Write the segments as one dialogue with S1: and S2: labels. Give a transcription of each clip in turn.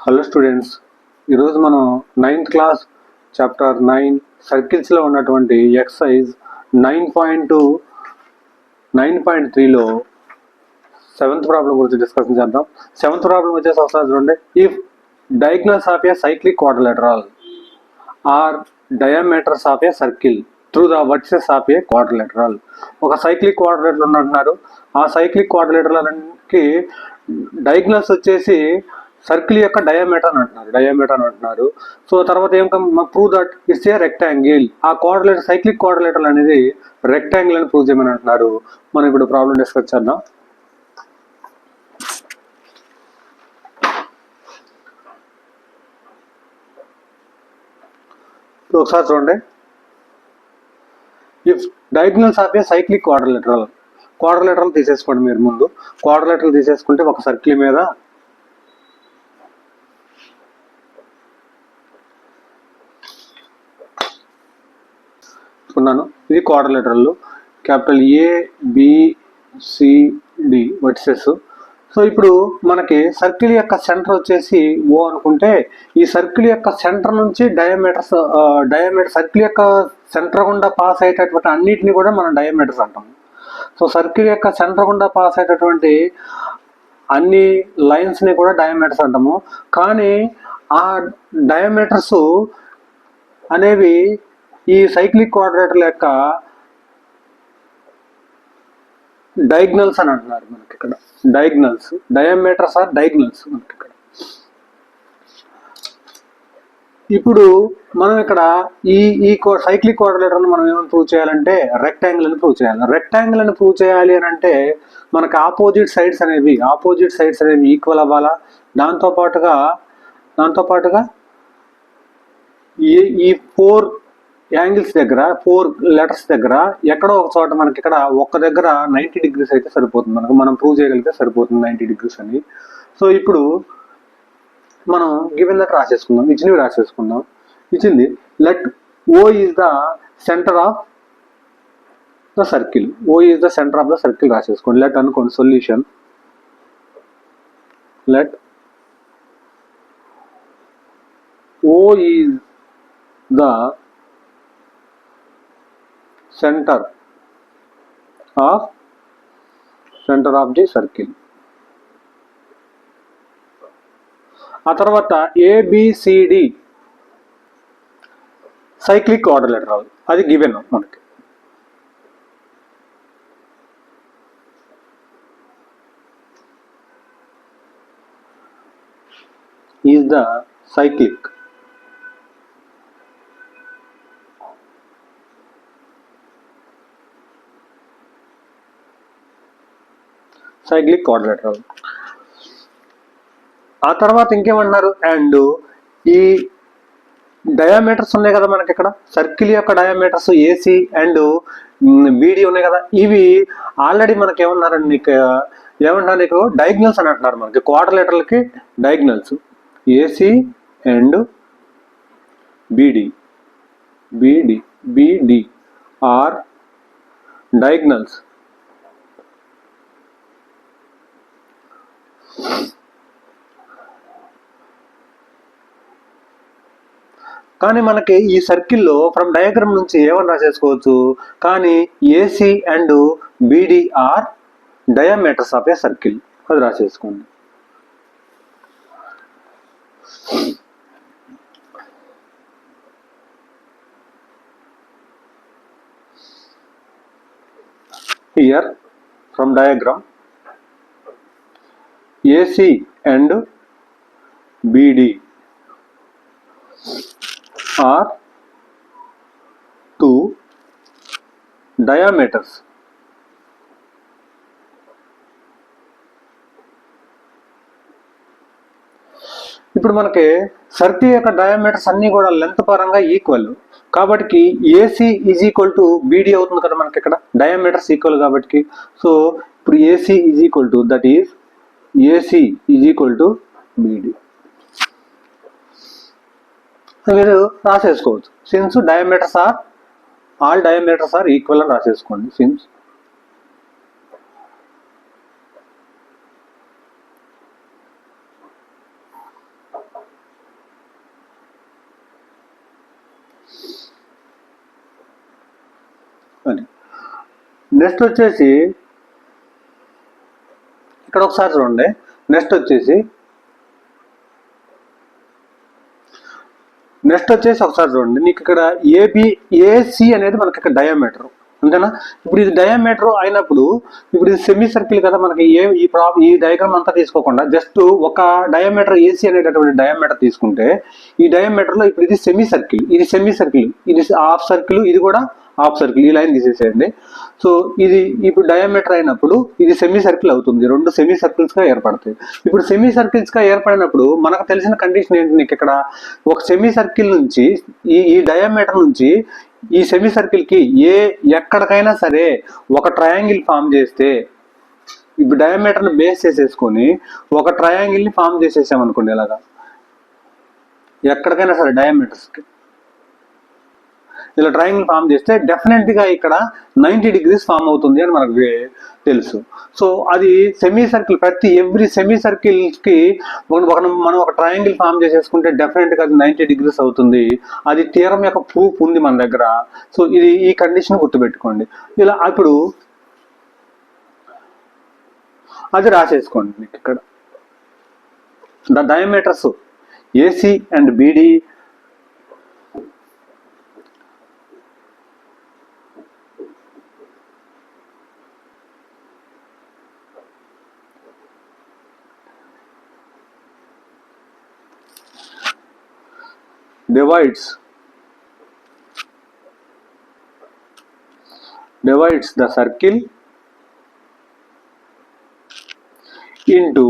S1: Hello students, ఈరోజు మనం 9th class chapter 9 సర్కిల్స్లో ఉన్నటువంటి ఎక్సర్సైజ్ 9.2 9.3లో 7th ప్రాబ్లం గురించి డిస్కషన్ చేద్దాం. 7th ప్రాబ్లం వచ్చేసి ఒకసారి చూడండి. If diagonals of a cyclic quadrilateral are diameters of a circle through the vertices of a quadrilateral. ఒక సైక్లిక్ క్వాడ్రిలేటరల్ అంటున్నారు. ఆ సైక్లిక్ క్వాడ్రిలేటరల్కి డయాగ్నల్స్ వచ్చేసి సర్కిల్ యొక్క డయామీటర్ అంటున్నారు. సో తర్వాత ఏం prove that it's a rectangle. ఆ క్వాడ్రిలేటర్ సైక్లిక్ క్వాడ్రిలేటరల్ అనేది రెక్టాంగిల్ అని ప్రూవ్ చేయమని అంటున్నారు. మనం ఇప్పుడు ప్రాబ్లం డిస్కస్ చేద్దాం. ఒకసారి చూడండి. If diagonals of a cyclic quadrilateral తీసేసుకోండి. మీరు ముందు క్వాడ్రిలేటరల్ తీసేసుకుంటే ఒక సర్కిల్ మీద ఉన్నాను. ఇది quadrilateral, capital ABCD vertices. So ఇప్పుడు మనకి సర్కిల్ యొక్క సెంటర్ వచ్చేసి O అనుకుంటే, ఈ సర్కిల్ యొక్క సెంటర్ నుంచి డయామీటర్ సర్కిల్ యొక్క సెంటర్ గుండా పాస్ అయ్యేటటువంటి అన్నిటిని కూడా మనం డయామీటర్స్ అంటాము. సో సర్కిల్ యొక్క సెంటర్ గుండా పాస్ అయ్యేటటువంటి అన్ని లైన్స్ని కూడా డయామీటర్స్ అంటాము. కానీ ఆ డయామీటర్స్ అనేవి ఈ సైక్లిక్ క్వాడ్రిలేటరల్ యొక్క డయాగ్నల్స్ అని అంటున్నారు. మనకి ఇక్కడ డయామీటర్స్ ఆర్ డయాగ్నల్స్ మనకి ఇక్కడ. ఇప్పుడు మనం ఇక్కడ ఈ సైక్లిక్ క్వాడ్రిలేటరల్ మనం ఏమైనా ప్రూవ్ చేయాలంటే రెక్టాంగిల్ అని ప్రూవ్ చేయాలి. రెక్టాంగిల్ అని ప్రూవ్ చేయాలి అని అంటే మనకి ఆపోజిట్ సైడ్స్ అనేవి ఈక్వల్ అవ్వాలా. దాంతో పాటుగా ఈ 4 యాంగిల్స్ దగ్గర 4 లెటర్స్ దగ్గర ఎక్కడో ఒక చోట మనకి ఇక్కడ ఒక్క దగ్గర 90 degrees అయితే సరిపోతుంది. మనం ప్రూవ్ చేయగలిగితే సరిపోతుంది 90 degrees అని. సో ఇప్పుడు మనం గివెన్ దట్ రాసేసుకుందాం. ఇచ్చింది let O is the center of the circle. రాసేసుకోండి. లెట్ అనుకోండి solution. Let O is the center of the circle. ఆ తర్వాత ABCD సైక్లిక్ క్వాడ్రిలేటరల్, అది గివెన్ మనకి. Is the cyclic quadrilateral. ఆ తర్వాత ఇంకేమన్నారు, అండ్ ఈ డయామీటర్స్ ఉన్నాయి కదా మనకి ఇక్కడ, సర్కిల్ యొక్క డయామీటర్స్ AC అండ్ BD ఉన్నాయి కదా, ఇవి ఆల్రెడీ మనకి ఏమన్నారు నీకు డయాగ్నల్స్ అని అంటున్నారు. మనకి క్వాడ్రిలేటరల్కి diagonals AC and BD are diagonals. కానీ మనకి ఈ సర్కిల్లో ఫ్రమ్ డయాగ్రామ్ నుంచి ఏమని రాసేసుకోవచ్చు, కానీ AC and BD are diameters of a circle, అది రాసేసుకోండి. Here from diagram AC and BD are 2 diameters. ఇప్పుడు మనకి సర్కిల్ యొక్క డయామీటర్స్ అన్ని కూడా లెంత్ పరంగా ఈక్వల్ కాబట్టి AC is equal to BD అవుతుంది కదా మనకి ఇక్కడ, డయామీటర్స్ ఈక్వల్ కాబట్టి. సో ఇప్పుడు AC is equal to BD మీరు రాసేసుకోవచ్చు. Since all diameters are equal అని రాసేసుకోండి. సిన్స్ నెక్స్ట్ వచ్చేసి ఇక్కడ ఒకసారి చూడండి. నెక్స్ట్ వచ్చేసి ఒకసారి చూడండి. నీకు ఇక్కడ ఏసీ అనేది మనకి ఇక్కడ డయామీటర్, అంతేనా? ఇప్పుడు ఇది డయామీటర్ అయినప్పుడు ఇప్పుడు ఇది సెమీ సర్కిల్ కదా, మనకి ఈ డయాగ్రామ్ అంతా తీసుకోకుండా జస్ట్ ఒక డయామీటర్ ఏసీ అనేటటువంటి డయామీటర్ తీసుకుంటే ఈ డయామీటర్ లో ఇప్పుడు ఇది సెమీ సర్కిల్, ఇది హాఫ్ సర్కిల్, ఇది కూడా హాఫ్ సర్కిల్. ఈ లైన్ తీసేసేయండి. సో ఇది ఇప్పుడు డయామీటర్ అయినప్పుడు ఇది సెమీ సర్కిల్ అవుతుంది. రెండు సెమీ సర్కిల్స్ గా ఏర్పడతాయి. ఇప్పుడు సెమీ సర్కిల్స్ గా ఏర్పడినప్పుడు మనకు తెలిసిన కండిషన్ ఏంటి? నీకు ఇక్కడ ఒక సెమీ సర్కిల్ నుంచి ఈ డయామీటర్ నుంచి ఈ సెమీ సర్కిల్ కి ఎక్కడికైనా సరే ఒక ట్రయాంగిల్ ఫామ్ చేస్తే, ఇప్పుడు డయామీటర్ ని బేస్ చేసేసుకొని ఒక ట్రయాంగిల్ ని ఫామ్ చేసేసామనుకోండి, ఇలాగా ఎక్కడికైనా సరే డయామీటర్స్ కి ఇలా ట్రయాంగిల్ ఫామ్ చేస్తే డెఫినెట్ గా ఇక్కడ 90 డిగ్రీస్ ఫామ్ అవుతుంది అని మనకు తెలుసు. సో అది semi circle, every semi circle కి మనం ఒక ట్రయాంగిల్ ఫామ్ చేసేసుకుంటే డెఫినెట్ గా అది 90 డిగ్రీస్ అవుతుంది. అది థియరం యొక్క ప్రూఫ్ ఉంది మన దగ్గర. సో ఈ కండిషన్ గుర్తుపెట్టుకోండి. ఇలా అప్పుడు అది రాసేసుకోండి. మీకు ఇక్కడ the diameters AC and BD divides the circle into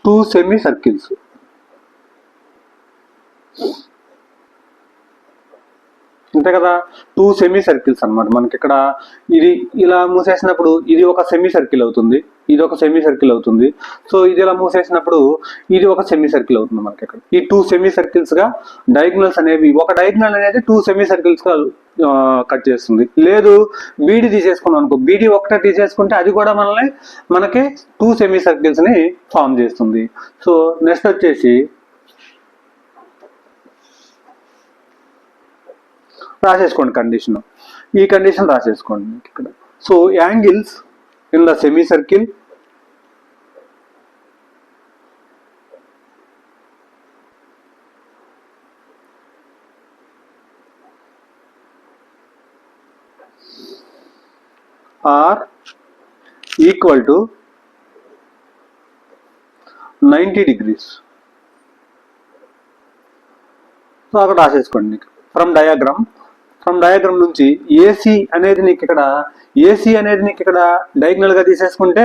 S1: two semicircles. అంతే కదా, 2 సెమీ సర్కిల్స్ అనమాట. మనకి ఇక్కడ ఇది ఇలా మూసేసినప్పుడు ఇది ఒక సెమీ సర్కిల్ అవుతుంది, ఇది ఒక సెమీ సర్కిల్ అవుతుంది. సో ఇది ఇలా మూసేసినప్పుడు ఇది ఒక సెమీ సర్కిల్ అవుతుంది. మనకి ఇక్కడ ఈ 2 సెమీ సర్కిల్స్ గా డయాగ్నల్స్ అనేవి, ఒక డయాగ్నల్ అనేది 2 సెమీ సర్కిల్స్ గా కట్ చేస్తుంది. లేదు బీడీ తీసేసుకున్నాం అనుకో, బీడీ ఒకటే తీసేసుకుంటే అది కూడా మనకి 2 సెమీ సర్కిల్స్ ని ఫామ్ చేస్తుంది. సో నెక్స్ట్ వచ్చేసి రాసేసుకోండి కండిషన్, ఈ కండిషన్ రాసేసుకోండి ఇక్కడ. So angles in the semi circle are equal to 90 degrees. So అక్కడ రాసేసుకోండి. ఫ్రమ్ డయాగ్రామ్ నుంచి ఏసీ అనేది నీకు ఇక్కడ డయాగ్నల్ గా తీసేసుకుంటే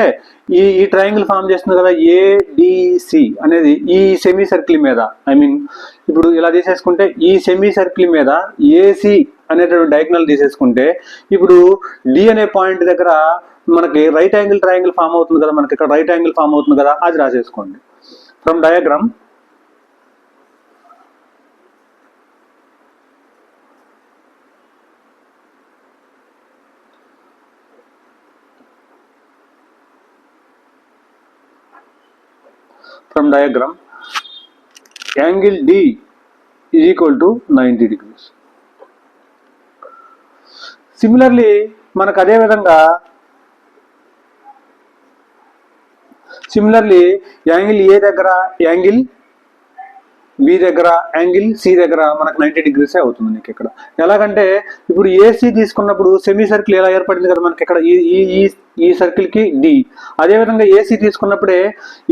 S1: ఈ ట్రయాంగిల్ ఫామ్ చేస్తుంది కదా, ఏడిసి అనేది ఈ సెమీ సర్కిల్ మీద, ఇప్పుడు ఇలా తీసేసుకుంటే ఈ సెమీ సర్కిల్ మీద ఏసీ అనేటువంటి డయాగ్నల్ తీసేసుకుంటే ఇప్పుడు డి అనే పాయింట్ దగ్గర మనకి రైట్ యాంగిల్ ట్రయాంగిల్ ఫామ్ అవుతుంది కదా, మనకి ఇక్కడ రైట్ యాంగిల్ ఫామ్ అవుతుంది కదా, అది రాసేసుకోండి. From diagram angle D is equal to 90 degrees. Similarly మనకు అదే విధంగా యాంగిల్ ఏ దగ్గర, యాంగిల్ బి దగ్గర, యాంగిల్ సి దగ్గర మనకు 90 డిగ్రీస్ అవుతుంది నీకు ఇక్కడ. ఎలాగంటే ఇప్పుడు ఏసీ తీసుకున్నప్పుడు సెమీ సర్కిల్ ఎలా ఏర్పడింది కదా మనకి ఇక్కడ, ఈ సర్కిల్ కి డి. అదేవిధంగా ఏసీ తీసుకున్నప్పుడే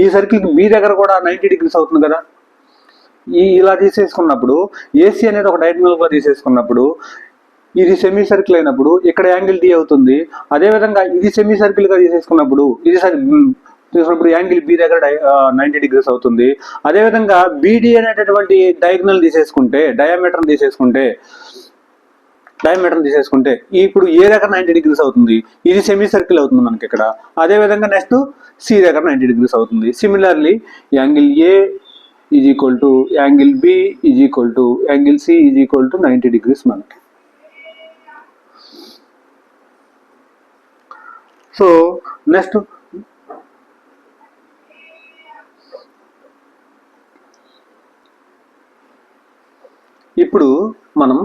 S1: ఈ సర్కిల్ కి బి దగ్గర కూడా 90 డిగ్రీస్ అవుతుంది కదా. ఇలా తీసేసుకున్నప్పుడు ఏసీ అనేది ఒక డయాగ్నల్ గా తీసేసుకున్నప్పుడు ఇది సెమీ సర్కిల్ అయినప్పుడు ఇక్కడ యాంగిల్ డి అవుతుంది. అదేవిధంగా ఇది సెమీ సర్కిల్ గా తీసేసుకున్నప్పుడు తీసుకున్నప్పుడు యాంగిల్ బి దగ్గర 90 డిగ్రీస్ అవుతుంది. అదేవిధంగా బీడి అనేటటువంటి డయాగ్నల్ తీసేసుకుంటే, డయామీటర్ తీసేసుకుంటే ఇప్పుడు ఏ దగ్గర 90 డిగ్రీస్ అవుతుంది, ఇది సెమీ సర్కిల్ అవుతుంది మనకి ఇక్కడ. అదేవిధంగా నెక్స్ట్ సి దగ్గర 90 డిగ్రీస్ అవుతుంది. Similarly angle A is equal to angle B is equal to angle C is equal to 90 degrees మనకి. సో నెక్స్ట్ ఇప్పుడు మనం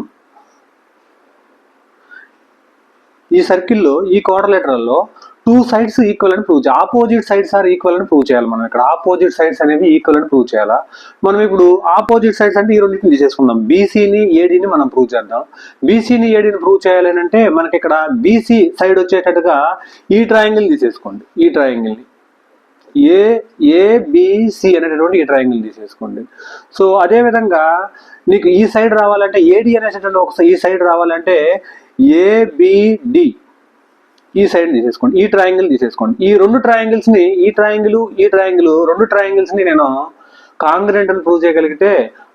S1: ఈ సర్కిల్లో ఈ క్వాడ్రిలేటరల్లో టూ సైడ్స్ ఈక్వల్ అని ప్రూవ్ చేయాలి. ఆపోజిట్ సైడ్స్ ఆర్ ఈక్వల్ అని ప్రూవ్ చేయాలి. మనం ఇక్కడ ఆపోజిట్ సైడ్స్ అనేవి ఈక్వల్ అని ప్రూవ్ చేయాలా. మనం ఇప్పుడు ఆపోజిట్ సైడ్స్ అంటే ఈ రెండింటిని తీసేసుకుందాం. బీసీని ఏడీని మనం ప్రూవ్ చేద్దాం. బీసీని ఏడీని ప్రూవ్ చేయాలి అంటే మనకి ఇక్కడ బీసీ సైడ్ వచ్చేటట్టుగా ఈ ట్రయాంగిల్ తీసేసుకోండి. ఈ ట్రయాంగిల్ని ఏబిసి అనేటటువంటి ఈ ట్రయాంగిల్ తీసేసుకోండి. సో అదే విధంగా నీకు ఈ సైడ్ రావాలంటే ఏడి అనేటటువంటి ఒక ఈ సైడ్ రావాలంటే ఏబిడి ఈ సైడ్ తీసేసుకోండి. ఈ ట్రయాంగిల్ తీసేసుకోండి. ఈ రెండు ట్రయాంగిల్స్ ని ఈ ట్రయాంగిల్ రెండు ట్రయాంగిల్స్ ని నేను కాంగ్రెంట్ అని ప్రూవ్ చేయగలిగితే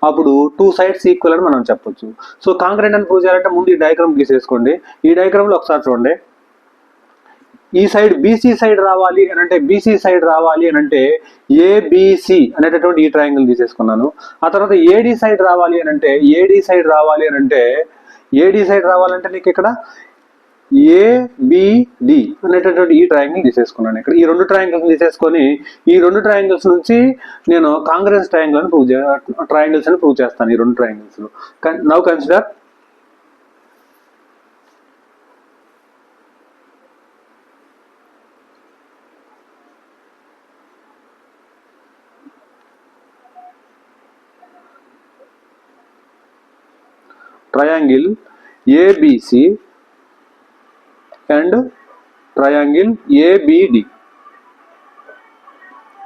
S1: అప్పుడు టూ సైడ్స్ ఈక్వల్ అని మనం చెప్పొచ్చు. సో కాంగ్రెంట్ అని ప్రూవ్ చేయాలంటే ముందు ఈ డయాగ్రామ్ గీసేసుకోండి. ఈ డయాగ్రామ్ లో ఒకసారి చూడండి. ఈ సైడ్ బీసీ సైడ్ రావాలి అని అంటే ఏబిసి అనేటటువంటి ఈ ట్రయాంగిల్ తీసేసుకున్నాను. ఆ తర్వాత ఏడి సైడ్ రావాలి అని అంటే ఏడి సైడ్ రావాలంటే నీకు ఇక్కడ ఏబిడి అనేటటువంటి ఈ ట్రయాంగిల్ తీసేసుకున్నాను. ఇక్కడ ఈ రెండు ట్రయాంగిల్స్ తీసేసుకొని ఈ రెండు ట్రయాంగిల్స్ నుంచి నేను కాంగ్రెన్స్ ట్రయాంగిల్ అని ప్రూవ్ చేస్తాను. ఈ రెండు triangles now consider triangle ABC and triangle ABD.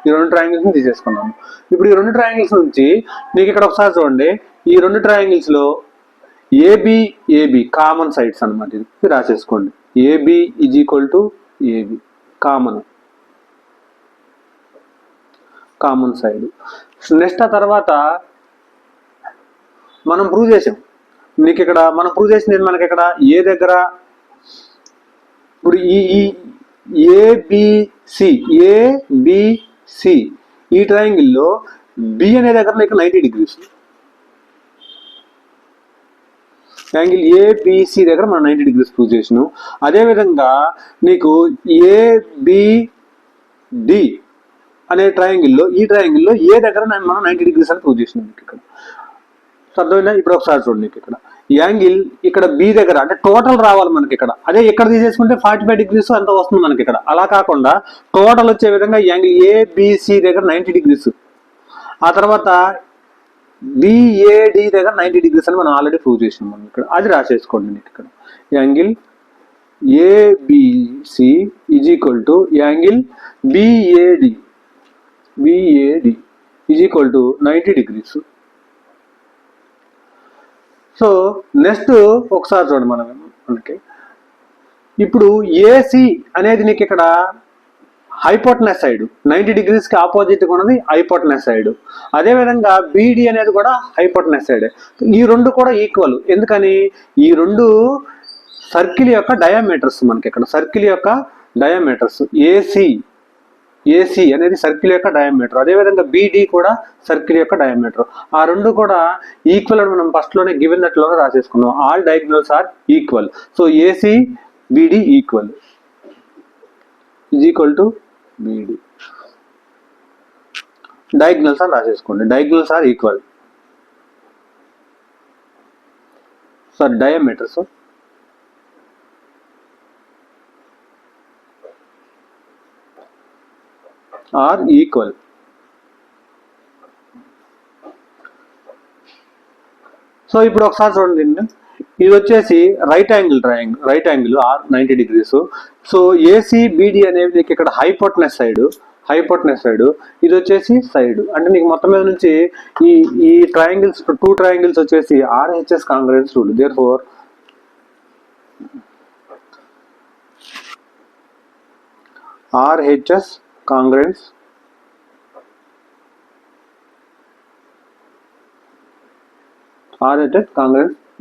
S1: ఈ రెండు ట్రయాంగిల్స్ ని తీసేసుకున్నాము. ఇప్పుడు ఈ రెండు ట్రయాంగిల్స్ నుంచి మీకు ఇక్కడ ఒకసారి చూడండి. ఈ రెండు ట్రయాంగిల్స్ లో ఏబి కామన్ సైడ్స్ అనమాట. ఇది రాసేసుకోండి. AB is equal to AB common side. Next ఆ తర్వాత మనం ప్రూవ్ చేసాం. మీకు ఇక్కడ మనం ప్రూవ్ చేసింది మనకి ఇక్కడ ఏ దగ్గర ఇప్పుడు ఈ ఏబిసి ఈ ట్రయాంగిల్లో బి అనే దగ్గర నీకు 90 degrees. యాంగిల్ ఏబిసి దగ్గర మనం 90 degrees ప్రూవ్ చేసినాం. అదేవిధంగా నీకు ఏబిడి అనే ట్రయాంగిల్లో ఈ ట్రయాంగిల్లో ఏ దగ్గర మనం 90 degrees అని ప్రూవ్ చేసినాం. ఇక్కడ అర్థమైందా? ఇప్పుడు ఒకసారి చూడండి. ఇక్కడ యాంగిల్ ఇక్కడ బి దగ్గర అంటే టోటల్ రావాలి మనకి ఇక్కడ. అదే ఇక్కడ తీసేసుకుంటే 45 degrees అంత వస్తుంది మనకి ఇక్కడ. అలా కాకుండా టోటల్ వచ్చే విధంగా యాంగిల్ ఏబిసి దగ్గర 90 degrees, ఆ తర్వాత బిఏడి దగ్గర 90 degrees అని మనం ఆల్రెడీ ప్రూవ్ చేసినాం. మనం ఇక్కడ అది రాసేసుకోండి. మీకు ఇక్కడ angle ABC is equal to angle BAD is equal to 90 degrees. So next ఒకసారి చూడండి. మనకి ఇప్పుడు ఏసి అనేది నీకు ఇక్కడ హైపోటెనస్ సైడ్ 90 degrees కి ఆపోజిట్ ఉన్నది హైపోటెనస్ సైడ్. అదేవిధంగా బీడి అనేది కూడా హైపోటెనస్ సైడ్. ఈ రెండు కూడా ఈక్వల్. ఎందుకని? ఈ రెండు సర్కిల్ యొక్క డయామీటర్స్. మనకి ఇక్కడ సర్కిల్ యొక్క డయామీటర్స్ ఏసీ అనేది సర్కిల్ యొక్క డయామీటర్, అదేవిధంగా బీడి కూడా సర్కిల్ యొక్క డయామీటర్. ఆ రెండు కూడా ఈక్వల్ అని మనం ఫస్ట్ లోనే గివెన్ దట్ లోనే రాసేసుకున్నాం. All diagonals are equal. So AC BD equal is equal to BD. Diagonals అని రాసేసుకోండి. Diagonals are equal. Sir diameters are equal. So ఇప్పుడు ఒకసారి చూడండి. ఇది వచ్చేసి right angle are 90 degrees. So AC BD అనేవి నీకు ఇక్కడ హైపోటెనస్ సైడ్, ఇది వచ్చేసి సైడ్. అంటే నీకు మొత్తం మీద నుంచి ఈ ట్రయాంగిల్స్, టూ ట్రయాంగిల్స్ వచ్చేసి RHS congruence rule. Therefore RHS congruence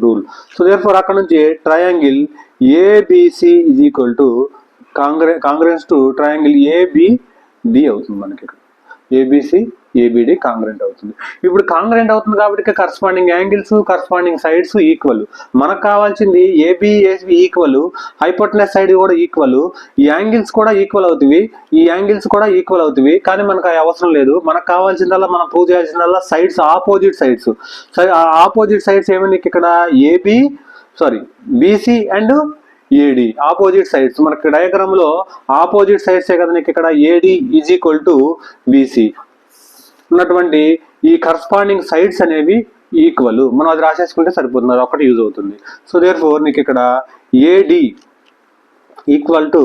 S1: rule. So therefore అక్కడ నుంచి triangle ABC is equal to congruence to triangle ABD అవుతుంది. మనకి ABC ABD కాంగ్రెంట్ అవుతుంది. ఇప్పుడు కాంగ్రెంట్ అవుతుంది కాబట్టి corresponding angles, corresponding sides equal. మనకు కావాల్సింది ఏబిఎస్బి ఈక్వల్, హైపోటెనస్ సైడ్ కూడా ఈక్వల్, ఈ యాంగిల్స్ కూడా ఈక్వల్ అవుతుంది. కానీ మనకు అవసరం లేదు. మనకు కావాల్సిందల్లా మనం ప్రూవ్ చేయాల్సిందల్లా సైడ్స్, ఆపోజిట్ సైడ్స్ ఏమని ఇక్కడ BC and AD opposite sides. మనకి డయాగ్రామ్ లో ఆపోజిట్ సైడ్సే కదా నీకు ఇక్కడ AD is equal to BC ఉన్నటువంటి ఈ కరస్పాండింగ్ సైడ్స్ అనేవి ఈక్వల్. మనం అది రాసేసుకుంటే సరిపోతుంది, అది ఒకటి యూజ్ అవుతుంది. సో దేర్ ఫోర్ నీకు ఇక్కడ AD equal to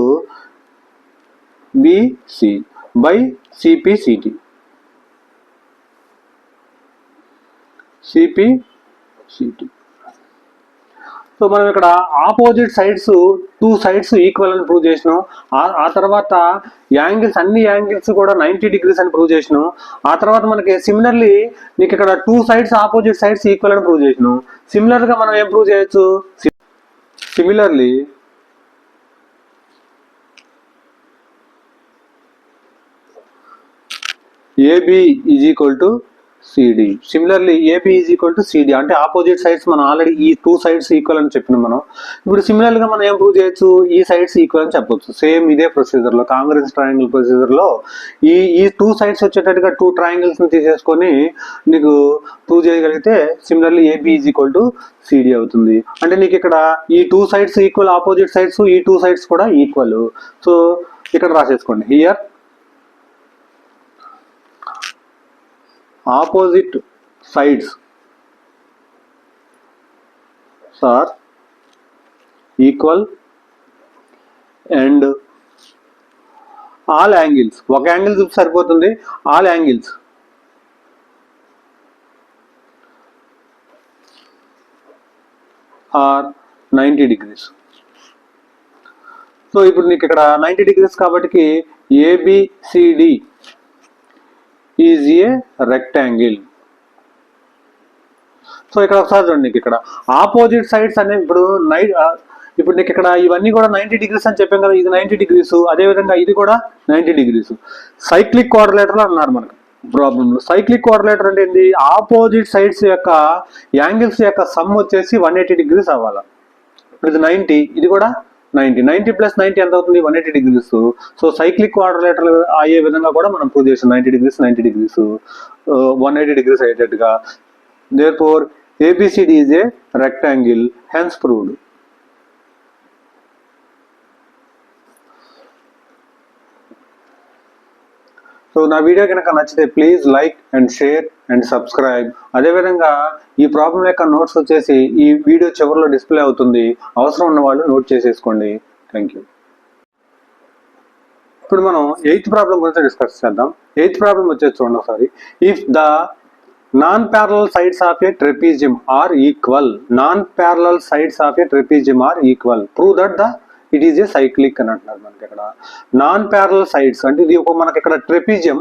S1: BC by CPCT. So మనం ఇక్కడ opposite sides two sides equal అని ప్రూవ్ చేసినాం. ఆ తర్వాత యాంగిల్స్ అన్ని యాంగిల్స్ కూడా 90 degrees అని ప్రూవ్ చేసినాం. ఆ తర్వాత మనకి సిమిలర్లీ నీకు ఇక్కడ two sides opposite sides equal అని ప్రూవ్ చేసినాం. సిమిలర్ గా మనం ఏం ప్రూవ్ చేయొచ్చు, similarly AB is equal to CD. Similarly AB is equal to CD అంటే ఆపోజిట్ సైడ్స్ మనం ఆల్రెడీ ఈ టూ సైడ్స్ ఈక్వల్ అని చెప్పినాం మనం. ఇప్పుడు సిమిలర్ గా మనం ఏం ప్రూవ్ చేయొచ్చు, ఈ సైడ్స్ ఈక్వల్ అని చెప్పొచ్చు. సేమ్ ఇదే ప్రొసీజర్ లో కాంగ్రెన్స్ ట్రయాంగిల్ ప్రొసీజర్ లో ఈ టూ సైడ్స్ వచ్చేటట్టుగా టూ ట్రయాంగిల్స్ ని తీసేసుకొని నీకు ప్రూవ్ చేయగలిగితే similarly AB is equal to CD అవుతుంది. అంటే నీకు ఇక్కడ ఈ two sides equal, opposite sides ఈ టూ సైడ్స్ కూడా ఈక్వల్. సో ఇక్కడ రాసేసుకోండి, here opposite sides are equal and all angles, ఒక యాంగిల్ చూసి సరిపోతుంది, all angles are 90 degrees. So ఇప్పుడు నీకు ఇక్కడ 90 degrees కాబట్టి ABCD is a rectangle. So ఇక్కడ ఒకసారి చూడండి, నీకు ఇక్కడ ఆపోజిట్ సైడ్స్ అనేవి ఇప్పుడు నీకు ఇక్కడ ఇవన్నీ కూడా 90 degrees అని చెప్పాం కదా, ఇది 90 degrees, అదేవిధంగా ఇది కూడా 90 degrees. సైక్లిక్ క్వాడ్రిలేటర్ అన్నారు మనకు ప్రాబ్లంలో. సైక్లిక్ క్వాడ్రిలేటర్ అంటే ఏంటి, ఆపోజిట్ సైడ్స్ యొక్క యాంగిల్స్ యొక్క సమ్ వచ్చేసి 180 degrees అవ్వాలి. ఇది 90, ఇది కూడా 90 ప్లస్ 90 ఎంత అవుతుంది, 180 degrees. సో సైక్లిక్ క్వాడ్రిలేటర్ అయ్యే విధంగా కూడా మనం ప్రూవ్ చేసాం, 90 degrees 180 degrees అయ్యేటట్టుగా. Therefore ABCD is a rectangle, hence proved. So నా వీడియో కనుక నచ్చితే please like and share and subscribe. అదేవిధంగా ఈ ప్రాబ్లం యొక్క నోట్స్ వచ్చేసి ఈ వీడియో చివరిలో డిస్ప్లే అవుతుంది, అవసరం ఉన్న వాళ్ళు నోట్ చేసేసుకోండి. Thank you. ఇప్పుడు మనం 8th ప్రాబ్లం గురించి డిస్కస్ చేద్దాం. 8th ప్రాబ్లం వచ్చేసి చూడండి ఒకసారి. If the non parallel sides of a trapezium are equal, non parallel sides of a trapezium are equal, prove that the it is a cyclic అని అంటున్నారు. మనకి ఇక్కడ నాన్ ప్యారలల్ సైడ్స్ అంటే ఇది ఒక మనకి ఇక్కడ ట్రెపీజియం,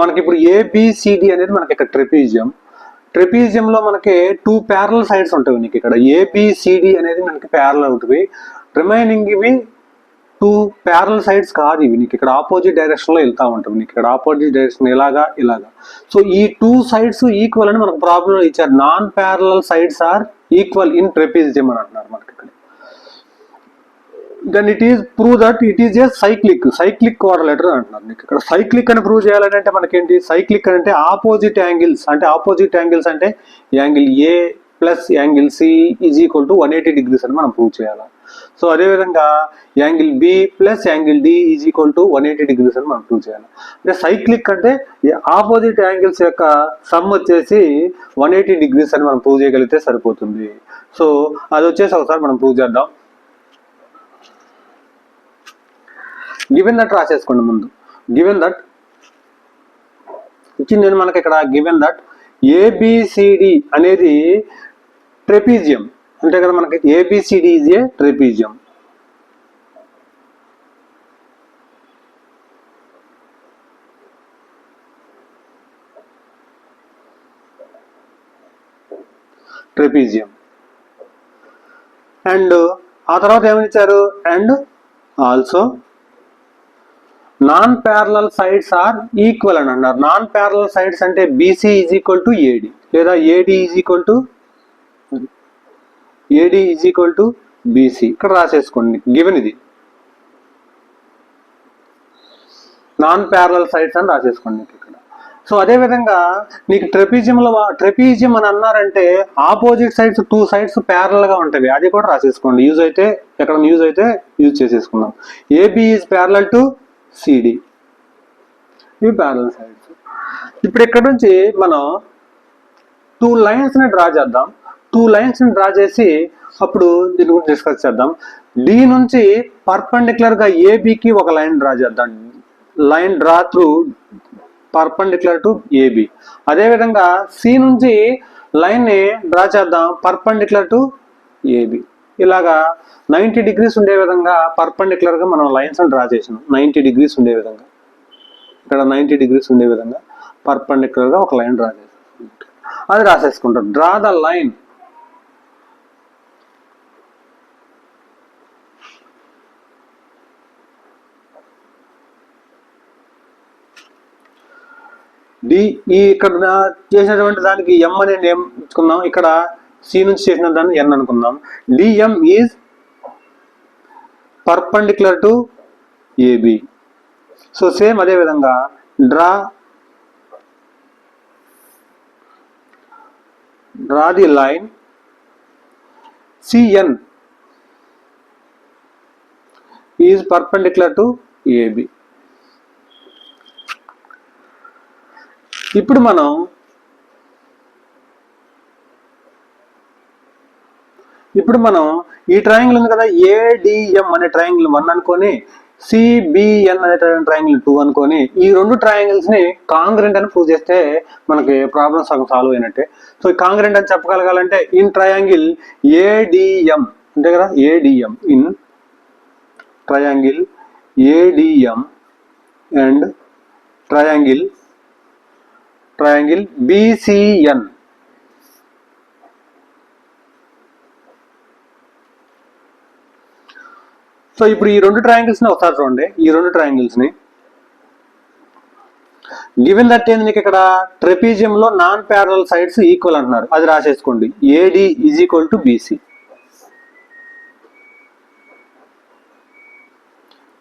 S1: మనకి ఇప్పుడు ఏబిసిడి అనేది మనకి ఇక్కడ ట్రెపీజియం లో మనకి టూ ప్యారలల్ సైడ్స్ ఉంటాయి. నీకు ఇక్కడ ఏబిసిడి అనేది మనకి ప్యారలల్ ఉంటుంది, రిమైనింగ్ ఇవి టూ ప్యారలల్ సైడ్స్ కాదు, ఇవి నీకు ఇక్కడ ఆపోజిట్ డైరెక్షన్ లో వెళ్తా ఉంటాం. నీకు ఇక్కడ ఆపోజిట్ డైరెక్షన్ ఇలాగా. సో ఈ టూ సైడ్స్ ఈక్వల్ అని మనకు ప్రాబ్లం ఇచ్చారు. Non parallel sides are equal in trapezium అని అంటున్నారు మనకి ఇక్కడ. Then it is prove that it is a cyclic quadrilateral అంటున్నారు. నీకు ఇక్కడ సైక్లిక్ అని ప్రూవ్ చేయాలంటే మనకేంటి, సైక్లిక్ అంటే ఆపోజిట్ యాంగిల్స్ అంటే angle A plus angle C is equal to 180 degrees అని మనం ప్రూవ్ చేయాలి. సో అదేవిధంగా angle B plus angle D is equal to 180 degrees అని మనం ప్రూవ్ చేయాలి. అంటే సైక్లిక్ అంటే ఆపోజిట్ యాంగిల్స్ యొక్క సమ్ వచ్చేసి 180 degrees అని మనం ప్రూవ్ చేయగలిగితే సరిపోతుంది. సో అది వచ్చేసి ఒకసారి మనం ప్రూవ్ చేద్దాం. గివెన్ దట్ రాసేసుకోండి ముందు. గివెన్ దట్ ఇచ్చింది నేను మనకి ఇక్కడ. గివెన్ దట్ ఏబిసిడి అనేది ట్రెపీజియం అంటే కదా మనకి ABCD is a trapezium. And ఆ తర్వాత ఏమని ఇచ్చారు, and also non parallel sides are equal అని అన్నారు. నాన్ ప్యారలల్ సైడ్స్ అంటే BC is equal to AD లేదా AD is equal to BC. ఇక్కడ రాసేసుకోండి గివెన్ ఇది నాన్ ప్యారలల్ సైడ్స్ అని రాసేసుకోండి ఇక్కడ. సో అదే విధంగా నీకు ట్రెపీజియం అని అన్నారంటే ఆపోజిట్ సైడ్స్ 2 సైడ్స్ ప్యారల్ గా ఉంటాయి, అది కూడా రాసేసుకోండి. యూజ్ అయితే ఎక్కడ యూజ్ అయితే యూజ్ చేసేసుకుందాం. AB is parallel to CD, ఇవి ప్యారలల్ సైడ్స్. ఇప్పుడు ఇక్కడ నుంచి మనం 2 లైన్స్ ని డ్రా చేద్దాం. 2 లైన్స్ ని డ్రా చేసి అప్పుడు దీని గురించి డిస్కస్ చేద్దాం. డి నుంచి పర్పెండిక్యులర్ గా ఏబికి ఒక లైన్ డ్రా చేద్దాం. Line draw through perpendicular to AB. అదేవిధంగా సి నుంచి లైన్ ని డ్రా చేద్దాం పర్పెండిక్యులర్ టు ఏబి. ఇలాగా 90 degrees ఉండే విధంగా పర్పెండిక్యులర్ గా మనం లైన్స్ డ్రా చేసినాం. 90 degrees ఉండే విధంగా, ఇక్కడ 90 degrees ఉండే విధంగా పర్పెండిక్యులర్ గా ఒక లైన్ డ్రా చేసాం, అది రాసేసుకుంటాం. Draw the line D. ఈ ఇక్కడ చేసినటువంటి దానికి ఎం అనే నేమ్ ఇచ్చుకుందాం. ఇక్కడ సి నుంచి చేసిన దాన్ని ఎన్ అనుకుందాం. DM is perpendicular to AB. So same అదే విధంగా draw the line CN is perpendicular to AB. ఇప్పుడు మనం ఈ ట్రయాంగిల్ ఉంది కదా, ఏడిఎం అనే ట్రయాంగిల్ 1 అనుకొని, సిబిఎన్ అనే ట్రయాంగిల్ 2 అనుకొని, ఈ 2 ట్రయాంగిల్స్ ని కాంగ్రెంట్ అని ప్రూవ్ చేస్తే మనకి ప్రాబ్లమ్ సగం సాల్వ్ అయినట్టే. సో ఈ కాంగ్రెంట్ అని చెప్పగలగాలంటే ఇన్ ట్రయాంగిల్ ఏడిఎం అంతే కదా, ATM in triangle ATM and triangle BCN. So ఇప్పుడు ఈ 2 ట్రయాంగిల్స్ ని ఒకసారి చూడండి. ఈ 2 ట్రయాంగిల్స్ ని గివెన్ దట్ ఏంది, నీకు ఇక్కడ ట్రెపీజియం లో నాన్ ప్యారలల్ సైడ్స్ ఈక్వల్ అంటున్నారు, అది రాసేసుకోండి. AD is equal to BC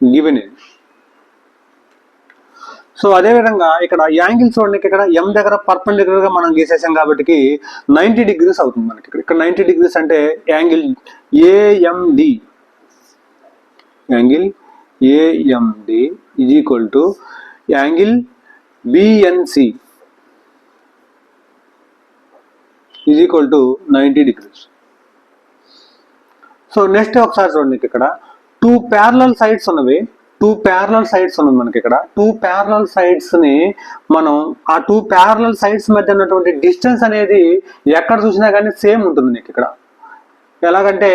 S1: given in. So అదే విధంగా ఇక్కడ యాంగిల్స్ చూడండి, ఇక్కడ ఎం దగ్గర పర్పెండిక్యులర్ గా మనం గీసేసాం కాబట్టి 90 degrees అవుతుంది మనకి. ఇక్కడ 90 degrees అంటే angle AMD, angle AMD is equal to angle BNC is equal to 90 degrees. So next ఒకసారి చూడండి, ఇక్కడ 2 ప్యారలల్ సైడ్స్ ఉన్నవి, 2 ప్యారలల్ సైడ్స్ ఉన్నది మనకి. ఇక్కడ 2 ప్యారలల్ సైడ్స్ ని మనం ఆ 2 ప్యారలల్ సైడ్స్ మధ్య ఉన్నటువంటి డిస్టెన్స్ అనేది ఎక్కడ చూసినా కానీ సేమ్ ఉంటుంది నీకు. ఇక్కడ ఎలాగంటే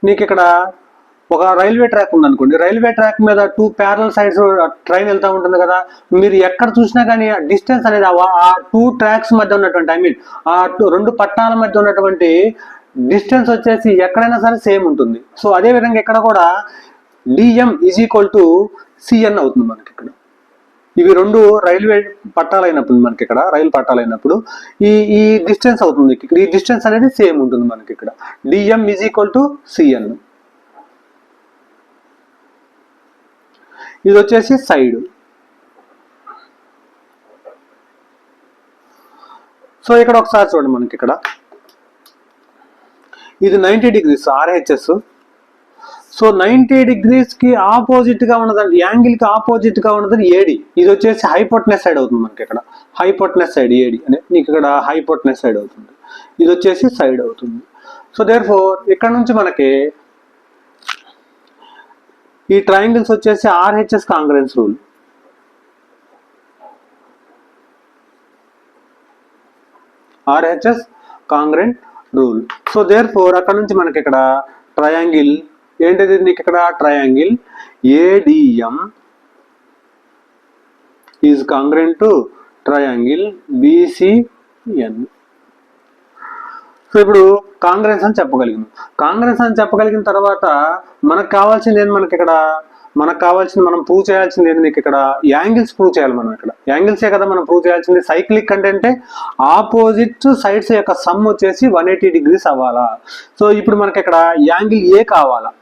S1: నీకు ఇక్కడ ఒక రైల్వే ట్రాక్ ఉంది అనుకోండి, రైల్వే ట్రాక్ మీద 2 ప్యారలల్ సైడ్స్ ట్రైన్ వెళ్తూ ఉంటుంది కదా, మీరు ఎక్కడ చూసినా కానీ ఆ డిస్టెన్స్ అనేది ఆ 2 ట్రాక్స్ మధ్య ఉన్నటువంటి ఆ 2 పట్టాల మధ్య ఉన్నటువంటి డిస్టెన్స్ వచ్చేసి ఎక్కడైనా సరే సేమ్ ఉంటుంది. సో అదే విధంగా ఇక్కడ కూడా DM is equal to CN అవుతుంది మనకి. ఇక్కడ ఇవి 2 రైల్వే పట్టాలైనప్పుడు మనకి, ఇక్కడ రైలు పట్టాలైనప్పుడు ఈ డిస్టెన్స్ అవుతుంది. ఇక్కడ ఈ డిస్టెన్స్ అనేది సేమ్ ఉంటుంది మనకి. ఇక్కడ DM is equal to CN. ఇది వచ్చేసి సైడ్. సో ఇక్కడ ఒకసారి చూడండి, మనకి ఇక్కడ ఇది 90 degrees ఆర్హెచ్ఎస్. సో 90 degrees కి ఆపోజిట్ గా ఉన్నదండి, యాంగిల్ కి ఆపోజిట్ గా ఉన్నది ఏడి. ఇది వచ్చేసి హైపోటెనస్ సైడ్ అవుతుంది మనకి. ఇక్కడ హైపోటెనస్ సైడ్ ఏడి అని నీకు ఇక్కడ హైపోటెనస్ సైడ్ అవుతుంది, ఇది వచ్చేసి సైడ్ అవుతుంది. సో దేర్ ఫోర్ ఇక్కడ నుంచి మనకి ఈ ట్రయాంగిల్స్ వచ్చేసి RHS congruence rule. RHS congruent rule. So therefore అక్కడ నుంచి మనకి ఇక్కడ ట్రయాంగిల్ ఏంటిది, నీకు ఇక్కడ triangle ADM is congruent to triangle BCN. So ఇప్పుడు కాంగ్రెన్స్ అని చెప్పగలిగినాం. కాంగ్రెన్స్ అని చెప్పగలిగిన తర్వాత మనకు కావాల్సింది ఏంటి, మనకు కావాల్సింది మనం ప్రూవ్ చేయాల్సింది ఏంటి, నీకు ఇక్కడ యాంగిల్స్ ప్రూవ్ చేయాలి మనం. ఇక్కడ యాంగిల్సే కదా మనం ప్రూవ్ చేయాల్సింది. సైక్లిక్ అంటే ఆపోజిట్ సైడ్స్ యొక్క సమ్ వచ్చేసి 180 degrees అవ్వాలా. సో ఇప్పుడు మనకి ఇక్కడ యాంగిల్ ఏ కావాలా,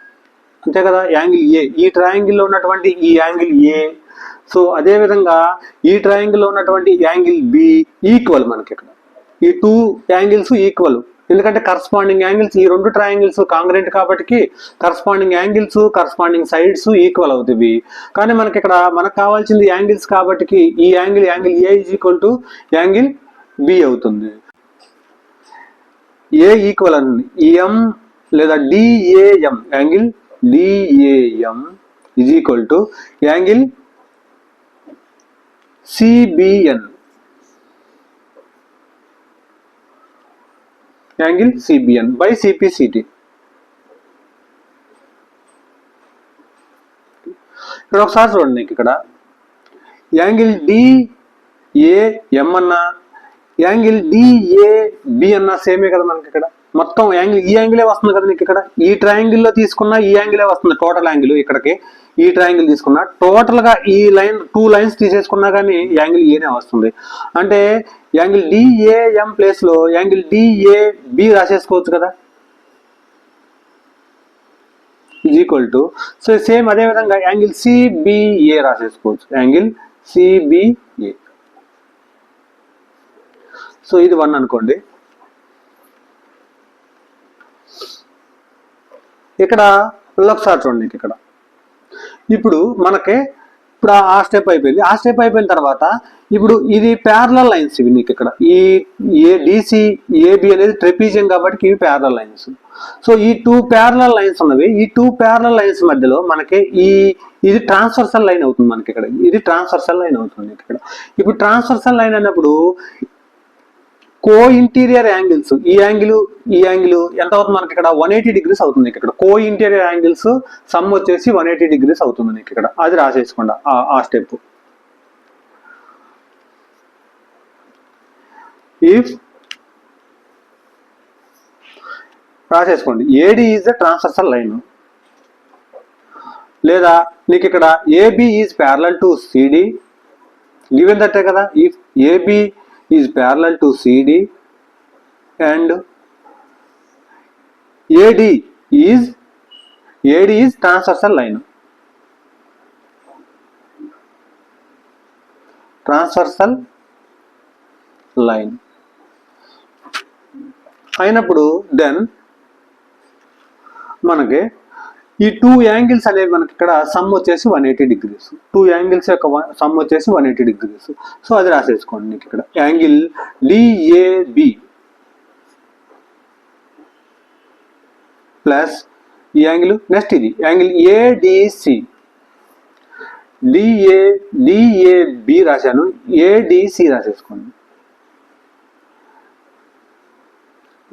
S1: అంతే కదా, యాంగిల్ ఏ. ఈ ట్రయాంగిల్ లో ఉన్నటువంటి ఈ యాంగిల్ ఏ, సో అదే విధంగా ఈ ట్రయాంగిల్లో ఉన్నటువంటి యాంగిల్ బి ఈక్వల్ మనకి ఇక్కడ, ఈ టూ యాంగిల్స్ ఈక్వల్, ఎందుకంటే కరస్పాండింగ్ యాంగిల్స్ ఈ రెండు ట్రయాంగిల్స్ కాంగ్రెంట్ కాబట్టి corresponding angles corresponding sides equal అవుతాయి. కానీ మనకి ఇక్కడ మనకు కావాల్సింది యాంగిల్స్ కాబట్టి ఈ angle A is equal to angle B అవుతుంది. ఏ ఈక్వల్ అని ఎం లేదా DAM, angle DAM is equal to angle CBN, angle CBN by CPCT. ఇక్కడ ఒకసారి చూడండి, ఇక్కడ యాంగిల్ డిఏఎం అన్నా యాంగిల్ డిఏబి అన్నా సేమే కదా మనకి. ఇక్కడ మొత్తం యాంగిల్ ఈ యాంగిలే వస్తుంది కదా నీకు. ఇక్కడ ఈ ట్రయాంగిల్లో తీసుకున్నా ఈ యాంగిలే వస్తుంది టోటల్ యాంగిల్. ఇక్కడికి ఈ ట్రయాంగిల్ తీసుకున్నా టోటల్ గా ఈ లైన్ 2 లైన్స్ తీసేసుకున్నా కానీ యాంగిల్ ఏనే వస్తుంది. అంటే యాంగిల్ డిఏఎం ప్లేస్ లో యాంగిల్ డిఏబి రాసేసుకోవచ్చు కదా, is equal to, so same అదే విధంగా యాంగిల్ సిబిఏ రాసేసుకోవచ్చు, యాంగిల్ సిబిఏ. సో ఇది 1 అనుకోండి. ఇక్కడ ఒకసారి చూడండి, ఇక్కడ ఇప్పుడు మనకి ఇప్పుడు ఆ స్టెప్ అయిపోయింది. ఆ స్టెప్ అయిపోయిన తర్వాత ఇప్పుడు ఇది ప్యారలల్ లైన్స్ ఇవి నీకు. ఇక్కడ ఈ డిసి ఏబి అనేది ట్రెపీజియం కాబట్టి ఇవి ప్యారలల్ లైన్స్. సో ఈ 2 ప్యారలల్ లైన్స్ ఉన్నవి. ఈ 2 ప్యారలల్ లైన్స్ మధ్యలో మనకి ఇది ట్రాన్స్వర్సల్ లైన్ అవుతుంది మనకి. ఇక్కడ ఇది ట్రాన్స్వర్సల్ లైన్ అవుతుంది ఇక్కడ. ఇప్పుడు ట్రాన్స్వర్సల్ లైన్ అన్నప్పుడు కో ఇంటీరియర్ యాంగిల్స్ ఈ యాంగిల్ ఎంత అవుతుంది మనకి ఇక్కడ 180 డిగ్రీస్ అవుతుంది. ఇక్కడ కో ఇంటీరియర్ యాంగిల్స్ సమ్ వచ్చేసి 180 డిగ్రీస్ అవుతుంది నీకు ఇక్కడ. అది రాసేసుకోండి ఆ స్టెప్. ఇఫ్ రాసేసుకోండి AD is the transversal line, లేదా నీకు ఇక్కడ AB is parallel to CD given దట్టే కదా. If AB is parallel to CD and AD is transversal line. Transversal line అయినప్పుడు దెన్ మనకి ఈ 2 యాంగిల్స్ అనేవి మనకి ఇక్కడ సమ్ వచ్చేసి 180 డిగ్రీస్. 2 యాంగిల్స్ యొక్క సమ్ వచ్చేసి 180 డిగ్రీస్. సో అది రాసేసుకోండి నీకు ఇక్కడ. యాంగిల్ డిఏబి ప్లస్ ఈ యాంగిల్ నెక్స్ట్ ఇది యాంగిల్ ఏడిసి, డిఏబి రాశాను, ఏడిసి రాసేసుకోండి,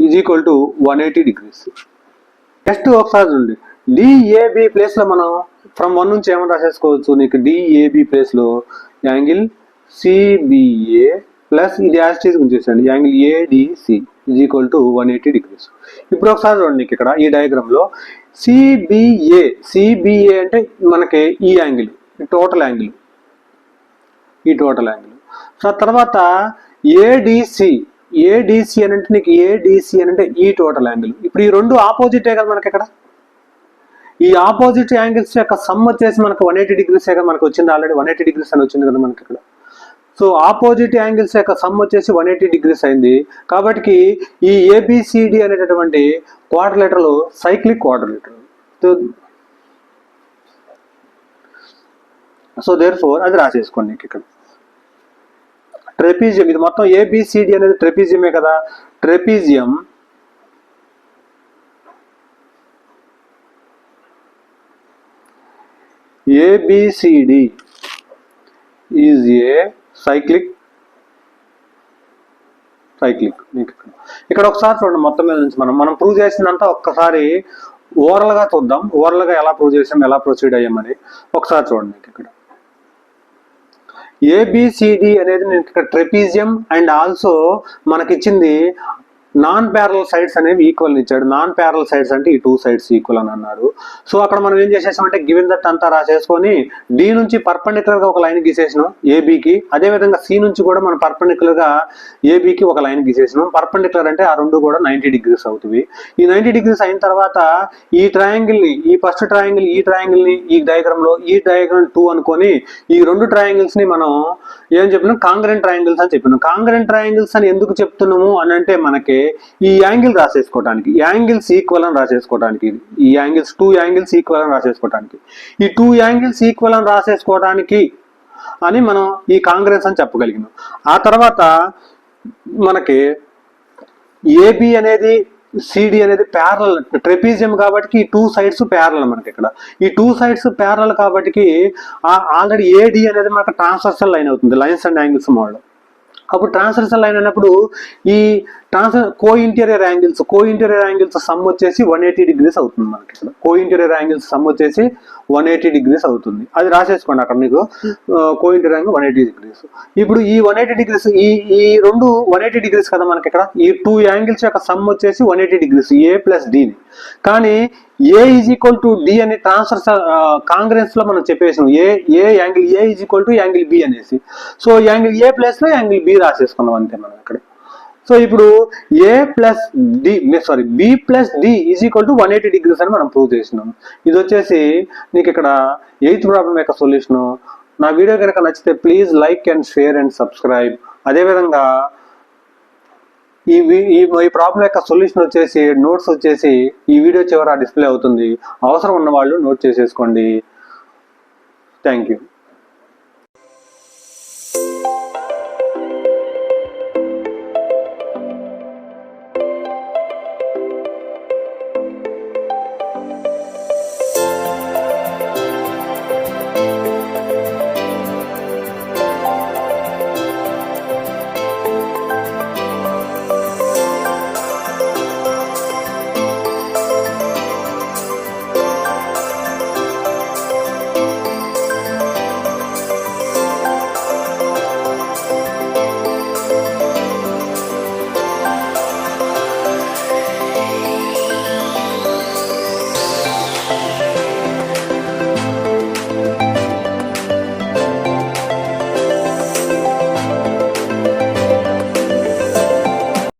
S1: is equal to 180 degrees. Next ఒకసారి చూడండి, డిఏబి ప్లేస్ లో మనం ఫ్రమ్ 1 నుంచి ఏమైనా రాసేసుకోవచ్చు నీకు. డిఏబి ప్లేస్ లో యాంగిల్ సిబిఏ ప్లస్ ఇది యాస్టీస్ ఉంచేసండి angle ADC is equal to 180 degrees. ఇప్పుడు ఒకసారి చూడండి నీకు ఇక్కడ ఈ డయాగ్రామ్ లో సిబిఏ అంటే మనకి ఈ యాంగిల్ టోటల్ యాంగిల్, ఈ టోటల్ యాంగిల్. సో తర్వాత ఏడిసి అని అంటే నీకు ఏడిసి అని అంటే ఈ టోటల్ యాంగిల్. ఇప్పుడు ఈ రెండు ఆపోజిటే కదా మనకి. ఇక్కడ ఈ ఆపోజిట్ యాంగిల్స్ యొక్క సమ్ వచ్చేసి మనకు 180 డిగ్రీస్ కదా మనకు వచ్చింది. ఆల్రెడీ 180 డిగ్రీస్ అని వచ్చింది కదా మనకి ఇక్కడ. సో ఆపోజిట్ యాంగిల్స్ యొక్క సమ్ వచ్చేసి 180 డిగ్రీస్ అయింది కాబట్టి ఈ ఏబిసిడి అనేటటువంటి quadrilateral cyclic quadrilateral. So therefore అది రాసేసుకోండి ఇక్కడ. ట్రెపీజియం ఇది మొత్తం ఏబిసిడి అనేది ట్రెపీజియమే కదా. Trapezium ABCD is a cyclic. ఇక్కడ ఒకసారి చూడండి, మొత్తం మీద నుంచి మనం ప్రూవ్ చేసిందంతా ఒక్కసారి ఓవరాల్ గా చూద్దాం. ఓవరాల్ గా ఎలా ప్రూవ్ చేసాం, ఎలా ప్రొసీడ్ అయ్యామని ఒకసారి చూడండి. ఇక్కడ ఏబిసిడి అనేది ఇక్కడ ట్రెపీజియం అండ్ ఆల్సో మనకిచ్చింది నాన్ ప్యారల్ సైడ్స్ అనేవి ఈక్వల్ ఇచ్చాడు. నాన్ ప్యారల్ సైడ్స్ అంటే ఈ 2 సైడ్స్ ఈక్వల్ అని అన్నాడు. సో అక్కడ మనం ఏం చేసేసామంటే గివెన్ దట్ అంతా రాసేసుకొని డి నుంచి పర్పెండిక్యులర్ గా ఒక లైన్ గీసేసినాం ఏబికి. అదే విధంగా సి నుంచి కూడా మనం పర్పెండిక్యులర్ గా ఏబికి ఒక లైన్ గీసేసినాం. పర్పెండిక్యులర్ అంటే ఆ రెండు కూడా 90 డిగ్రీస్ అవుతుంది. ఈ 90 డిగ్రీస్ అయిన తర్వాత ఈ ట్రయాంగిల్ ని, ఈ ఫస్ట్ ట్రయాంగిల్ ఈ ట్రయాంగిల్ ని ఈ డయాగ్రామ్ లో ఈ డయాగ్రామ్ 2 అనుకొని ఈ రెండు ట్రయాంగిల్స్ ని మనం ఏం చెప్పినాం, కాంగ్రెంట్ ట్రయాంగిల్స్ అని చెప్పినాం. కాంగ్రెంట్ ట్రయాంగిల్స్ అని ఎందుకు చెప్తున్నాము అని అంటే మనకి ఈ యాంగిల్ రాసేసుకోవడానికి, యాంగిల్స్ ఈక్వల్ అని రాసేసుకోవడానికి, ఈ యాంగిల్స్ 2 యాంగిల్స్ ఈక్వల్ అని రాసేసుకోవడానికి, ఈ 2 యాంగిల్స్ ఈక్వల్ అని రాసేసుకోవడానికి అని మనం ఈ కాంగ్రెన్స్ అని చెప్పగలిగినాం. ఆ తర్వాత మనకి ఏబి అనేది సిడి అనేది ప్యారల్ ట్రెపీజియం కాబట్టి ఈ 2 సైడ్స్ ప్యారల్ మనకి ఇక్కడ. ఈ 2 సైడ్స్ ప్యారల్ కాబట్టి ఆల్రెడీ ఏడి అనేది మనకు ట్రాన్స్వర్సల్ లైన్ అవుతుంది లైన్స్ అండ్ యాంగిల్స్ మోడల్. అప్పుడు ట్రాన్స్వర్సల్ లైన్ అన్నప్పుడు ఈ కో ఇంటీరియర్ యాంగిల్స్ సమ్ వచ్చేసి 180 డిగ్రీస్ అవుతుంది మనకి ఇక్కడ. కో ఇంటీరియర్ యాంగిల్స్ సమ్ వచ్చేసి 180 డిగ్రీస్ అవుతుంది. అది రాసేసుకోండి అక్కడ మీకు. కో ఇంటీరియర్ యాంగిల్ 180 డిగ్రీస్. ఇప్పుడు ఈ 180 డిగ్రీస్ ఈ రెండు 180 డిగ్రీస్ కదా మనకి ఇక్కడ. ఈ 2 యాంగిల్స్ యొక్క సమ్ వచ్చేసి 180 డిగ్రీస్ ఏ ప్లస్ డిని. కానీ A is equal to D అని ట్రాన్స్వర్సల్ కాంగ్రెన్స్ లో మనం చెప్పేసాం. Angle A is equal to angle B అనేసి. సో యాంగిల్ ఏ ప్లస్ లో యాంగిల్ బి రాసేసుకున్నాం అంతే మనం ఇక్కడ. సో ఇప్పుడు B plus D is equal to 180 degrees అని మనం ప్రూవ్ చేసినాం. ఇది వచ్చేసి మీకు ఇక్కడ 8th ప్రాబ్లం యొక్క సొల్యూషన్. నా వీడియో కనుక నచ్చితే please like and share and subscribe. అదేవిధంగా ఈ ప్రాబ్లం యొక్క సొల్యూషన్ వచ్చేసి నోట్స్ వచ్చేసి ఈ వీడియో చివర డిస్ప్లే అవుతుంది. అవసరం ఉన్న వాళ్ళు నోట్ చేసేసుకోండి. Thank you.